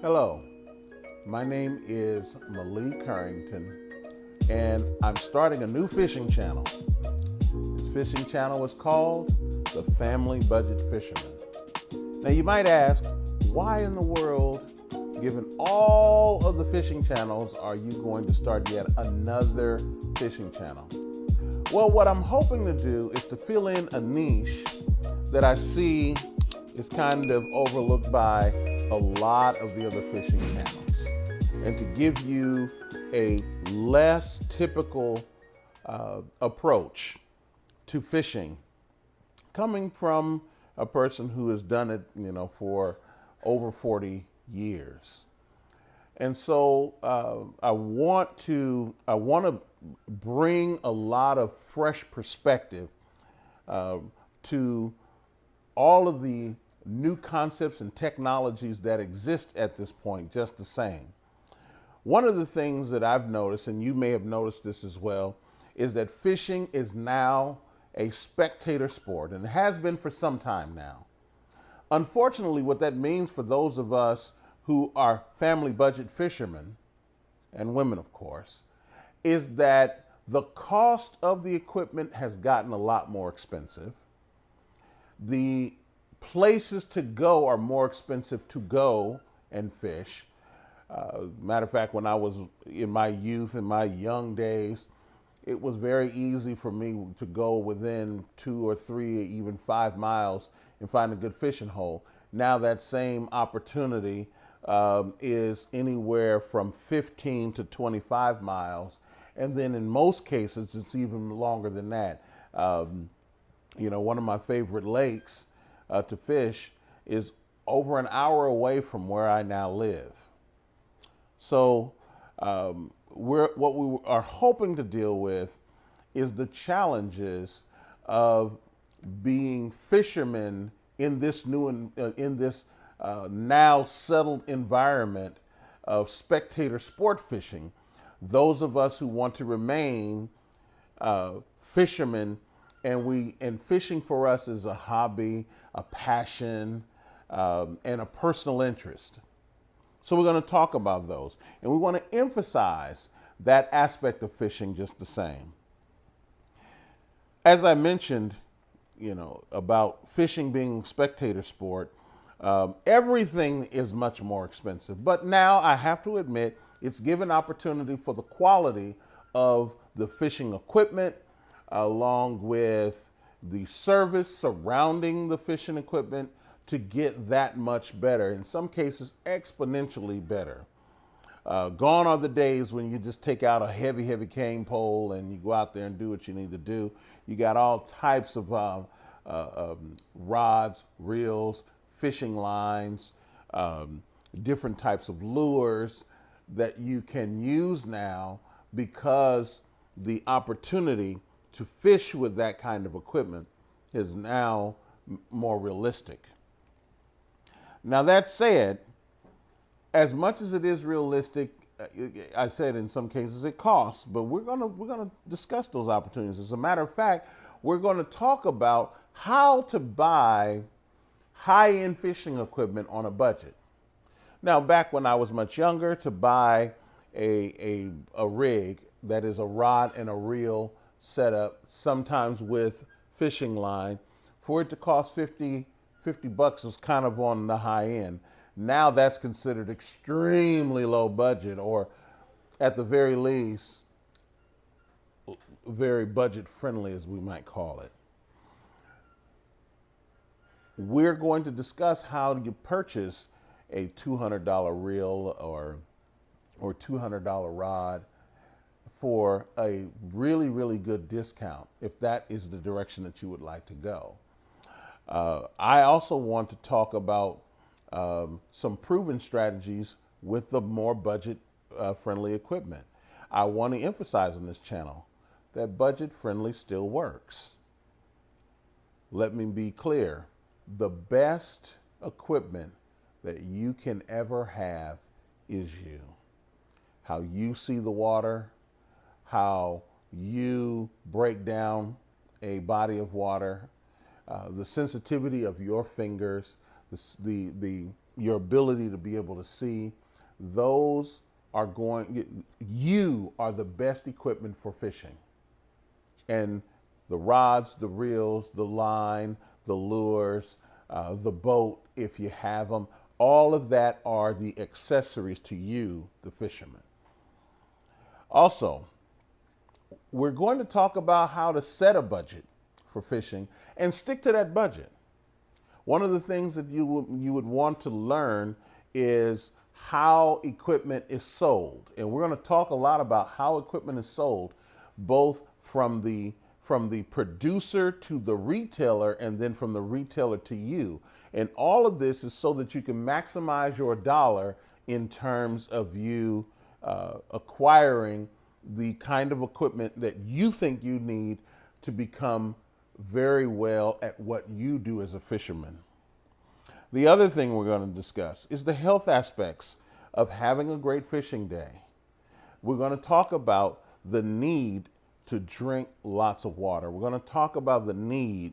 Hello, my name is Malik Carrington, and I'm starting a new fishing channel. This fishing channel is called the Family Budget Fisherman. Now you might ask, why in the world, given all of the fishing channels, are you going to start yet another fishing channel? Well, what I'm hoping to do is to fill in a niche that I see is kind of overlooked by a lot of the other fishing channels, and to give you a less typical approach to fishing, coming from a person who has done it, for over 40 years. And so I want to bring a lot of fresh perspective to all of the new concepts and technologies that exist at this point just the same. One of the things that I've noticed, and you may have noticed this as well, is that fishing is now a spectator sport, and it has been for some time now. Unfortunately, what that means for those of us who are family budget fishermen, and women of course, is that the cost of the equipment has gotten a lot more expensive. The places to go are more expensive to go and fish. Matter of fact, when I was in my youth, in my young days, it was very easy for me to go within 2 or 3, even 5 miles and find a good fishing hole. Now that same opportunity is anywhere from 15 to 25 miles. And then in most cases, it's even longer than that. One of my favorite lakes to fish is over an hour away from where I now live. So what we are hoping to deal with is the challenges of being fishermen in this now settled environment of spectator sport fishing. Those of us who want to remain fishermen, and fishing for us is a hobby, a passion, and a personal interest. So we're going to talk about those, and we want to emphasize that aspect of fishing just the same. As I mentioned, about fishing being spectator sport, everything is much more expensive. But now I have to admit, it's given opportunity for the quality of the fishing equipment, along with the service surrounding the fishing equipment, to get that much better, in some cases exponentially better. Gone are the days when you just take out a heavy cane pole and you go out there and do what you need to do. You got all types of rods, reels, fishing lines, different types of lures that you can use now, because the opportunity to fish with that kind of equipment is now more realistic. Now that said, as much as it is realistic, I said in some cases it costs, but we're gonna discuss those opportunities. As a matter of fact, we're going to talk about how to buy high-end fishing equipment on a budget. Now, back when I was much younger, to buy a rig that is a rod and a reel setup, sometimes with fishing line, for it to cost $50 was kind of on the high end. Now that's considered extremely low budget, or at the very least, very budget friendly, as we might call it. We're going to discuss how you purchase a $200 reel or $200 rod for a really, really good discount, if that is the direction that you would like to go. I also want to talk about some proven strategies with the more budget friendly equipment. I want to emphasize on this channel that budget friendly still works. Let me be clear. The best equipment that you can ever have is you. How you see the water, how you break down a body of water, the sensitivity of your fingers, the your ability to be able to see, those are going, you are the best equipment for fishing. And the rods, the reels, the line, the lures, the boat, if you have them, all of that are the accessories to you, the fisherman. Also, we're going to talk about how to set a budget for fishing and stick to that budget. One of the things that you would want to learn is how equipment is sold. And we're going to talk a lot about how equipment is sold, both from the producer to the retailer, and then from the retailer to you. And all of this is so that you can maximize your dollar in terms of you acquiring the kind of equipment that you think you need to become very well at what you do as a fisherman. The other thing we're going to discuss is the health aspects of having a great fishing day. We're going to talk about the need to drink lots of water. We're going to talk about the need,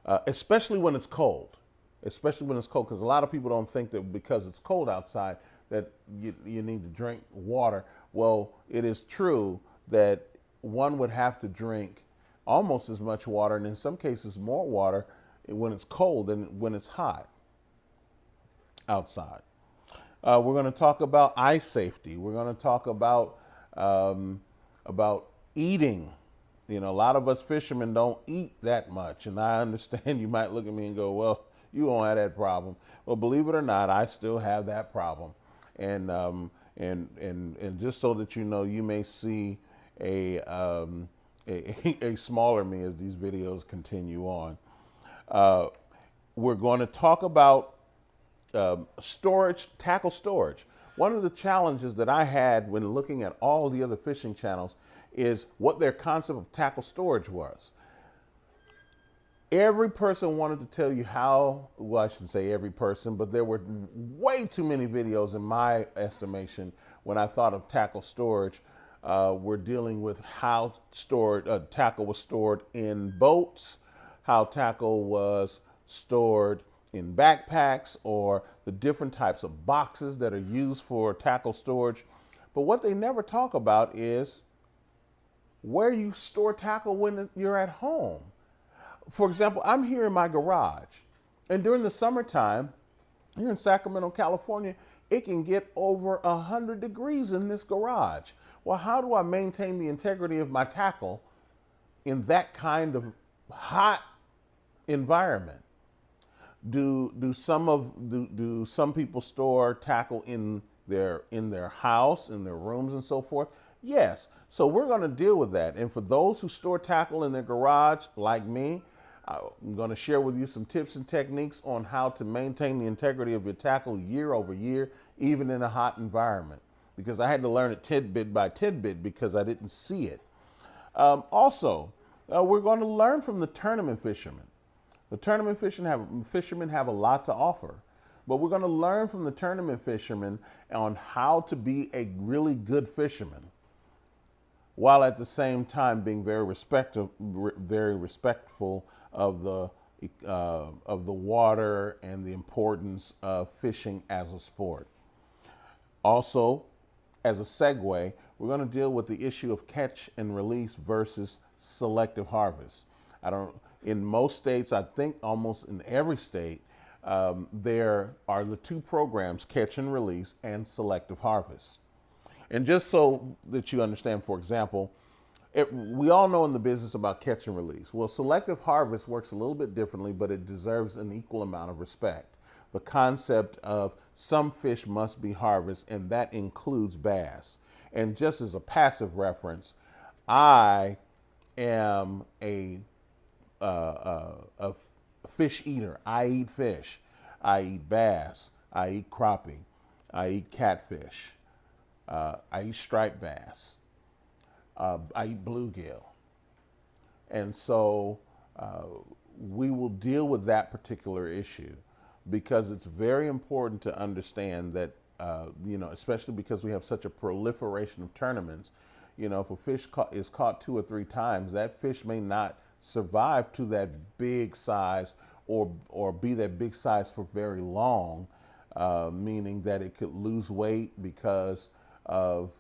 especially when it's cold, because a lot of people don't think that because it's cold outside that you need to drink water. Well, it is true that one would have to drink almost as much water, and in some cases more water, when it's cold than when it's hot outside. We're going to talk about eye safety. We're going to talk about eating. You know, a lot of us fishermen don't eat that much, and I understand you might look at me and go, well, you won't have that problem. Well, believe it or not, I still have that problem. And just so that you know, you may see a smaller me as these videos continue on. We're going to talk about storage, tackle storage. One of the challenges that I had when looking at all the other fishing channels is what their concept of tackle storage was. Every person wanted to tell you how, well, I shouldn't say every person, but there were way too many videos in my estimation when I thought of tackle storage. We're dealing with how tackle was stored in boats, how tackle was stored in backpacks, or the different types of boxes that are used for tackle storage. But what they never talk about is where you store tackle when you're at home. For example, I'm here in my garage, and during the summertime, here in Sacramento, California, it can get over 100 degrees in this garage. Well, how do I maintain the integrity of my tackle in that kind of hot environment? Do some people store tackle in their house, in their rooms, and so forth? Yes. So we're going to deal with that. And for those who store tackle in their garage, like me, I'm going to share with you some tips and techniques on how to maintain the integrity of your tackle year over year, even in a hot environment, because I had to learn it tidbit by tidbit because I didn't see it. Also, we're going to learn from the tournament fishermen. The tournament fishermen have a lot to offer, but we're going to learn from the tournament fishermen on how to be a really good fisherman, while at the same time being very respectful of the water and the importance of fishing as a sport. Also, as a segue, we're going to deal with the issue of catch and release versus selective harvest. In most states, I think almost in every state, there are the two programs, catch and release and selective harvest. And just so that you understand, for example, we all know in the business about catch and release. Well, selective harvest works a little bit differently, but it deserves an equal amount of respect. The concept of some fish must be harvested, and that includes bass. And just as a passive reference, I am a fish eater. I eat fish. I eat bass. I eat crappie. I eat catfish. I eat striped bass. I eat bluegill. And so we will deal with that particular issue because it's very important to understand that, especially because we have such a proliferation of tournaments, if a fish is caught 2 or 3 times, that fish may not survive to that big size or be that big size for very long meaning that it could lose weight because of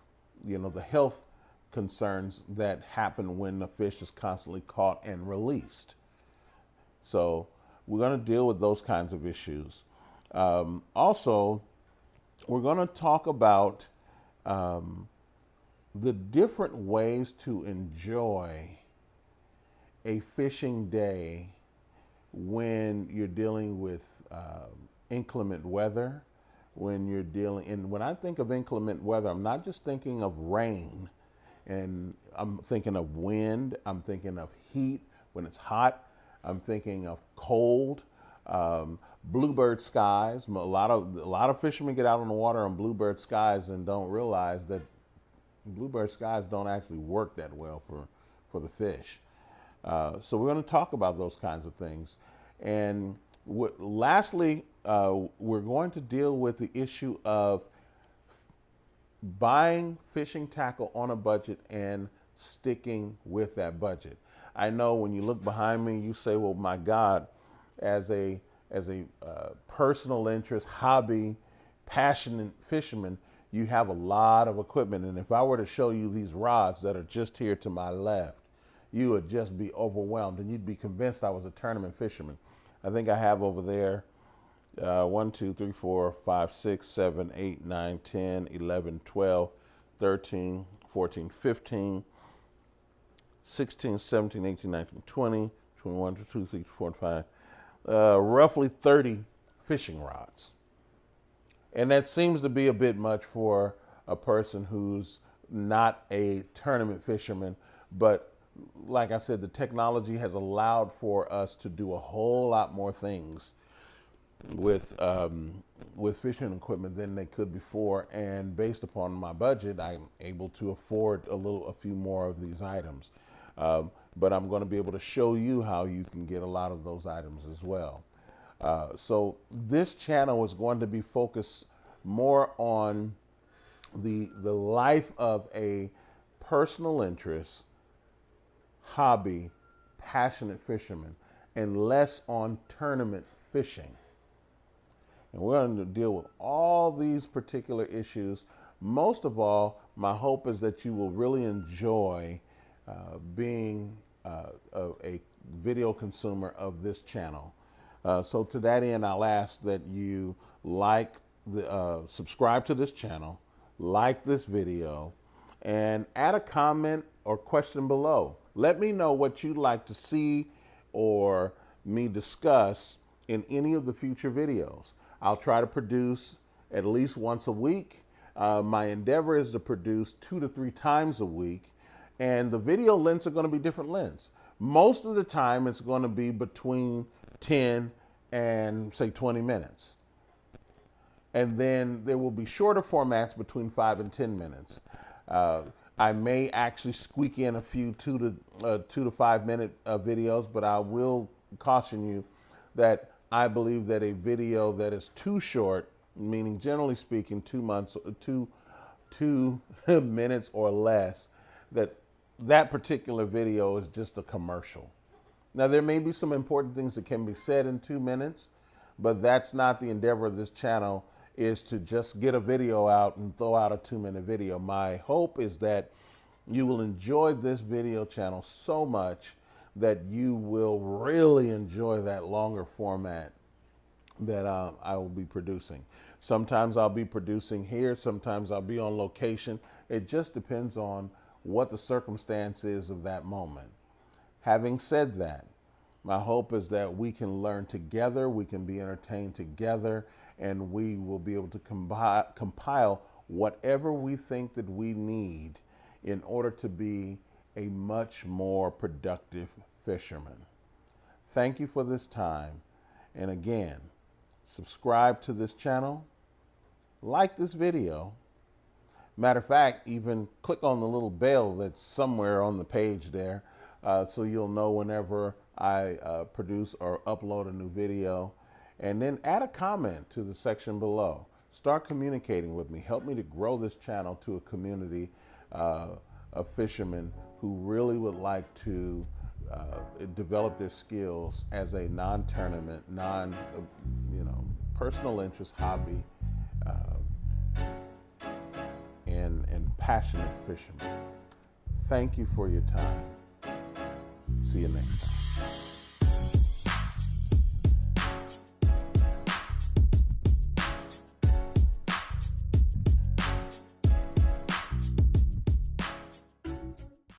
the health concerns that happen when the fish is constantly caught and released. So we're going to deal with those kinds of issues. Also, we're going to talk about the different ways to enjoy a fishing day when you're dealing with inclement weather, and when I think of inclement weather, I'm not just thinking of rain, and I'm thinking of wind, I'm thinking of heat when it's hot, I'm thinking of cold, bluebird skies. A lot of fishermen get out on the water on bluebird skies and don't realize that bluebird skies don't actually work that well for the fish. So we're going to talk about those kinds of things. And lastly, we're going to deal with the issue of buying fishing tackle on a budget and sticking with that budget. I know when you look behind me, you say, well, my God, as a personal interest, hobby, passionate fisherman, you have a lot of equipment. And if I were to show you these rods that are just here to my left, you would just be overwhelmed and you'd be convinced I was a tournament fisherman. I think I have over there 1, 2, 3, 4, 5, 6, 7, 8, 9, 10, 11, 12, 13, 14, 15, 16, 17, 18, 19, 20, 21, 22, 23, 24, and 5, roughly 30 fishing rods. And that seems to be a bit much for a person who's not a tournament fisherman. But like I said, the technology has allowed for us to do a whole lot more things with fishing equipment than they could before. And based upon my budget, I'm able to afford a few more of these items. But I'm going to be able to show you how you can get a lot of those items as well. So this channel is going to be focused more on the life of a personal interest, hobby, passionate fisherman, and less on tournament fishing. And we're going to deal with all these particular issues. Most of all, my hope is that you will really enjoy being a video consumer of this channel. So to that end, I'll ask that you subscribe to this channel, like this video, and add a comment or question below. Let me know what you'd like to see or me discuss in any of the future videos. I'll try to produce at least once a week. My endeavor is to produce 2 to 3 times a week, and the video lengths are going to be different lengths. Most of the time, it's going to be between 10 and say 20 minutes. And then there will be shorter formats between 5 and 10 minutes. I may actually squeak in a few 2 to 5 minute videos, but I will caution you that I believe that a video that is too short, meaning generally speaking 2 minutes or less, that particular video is just a commercial. Now, there may be some important things that can be said in 2 minutes, but that's not the endeavor of this channel, is to just get a video out and throw out a 2-minute video. My hope is that you will enjoy this video channel so much that you will really enjoy that longer format that I will be producing. Sometimes I'll be producing here, sometimes I'll be on location. It just depends on what the circumstance is of that moment. Having said that, my hope is that we can learn together, we can be entertained together, and we will be able to compile whatever we think that we need in order to be a much more productive fisherman. Thank you for this time. And again, subscribe to this channel, like this video. Matter of fact, even click on the little bell that's somewhere on the page there, so you'll know whenever I produce or upload a new video. And then add a comment to the section below. Start communicating with me. Help me to grow this channel to a community of fishermen who really would like to develop their skills as a non-tournament, personal interest, hobby, and passionate fisherman. Thank you for your time. See you next time.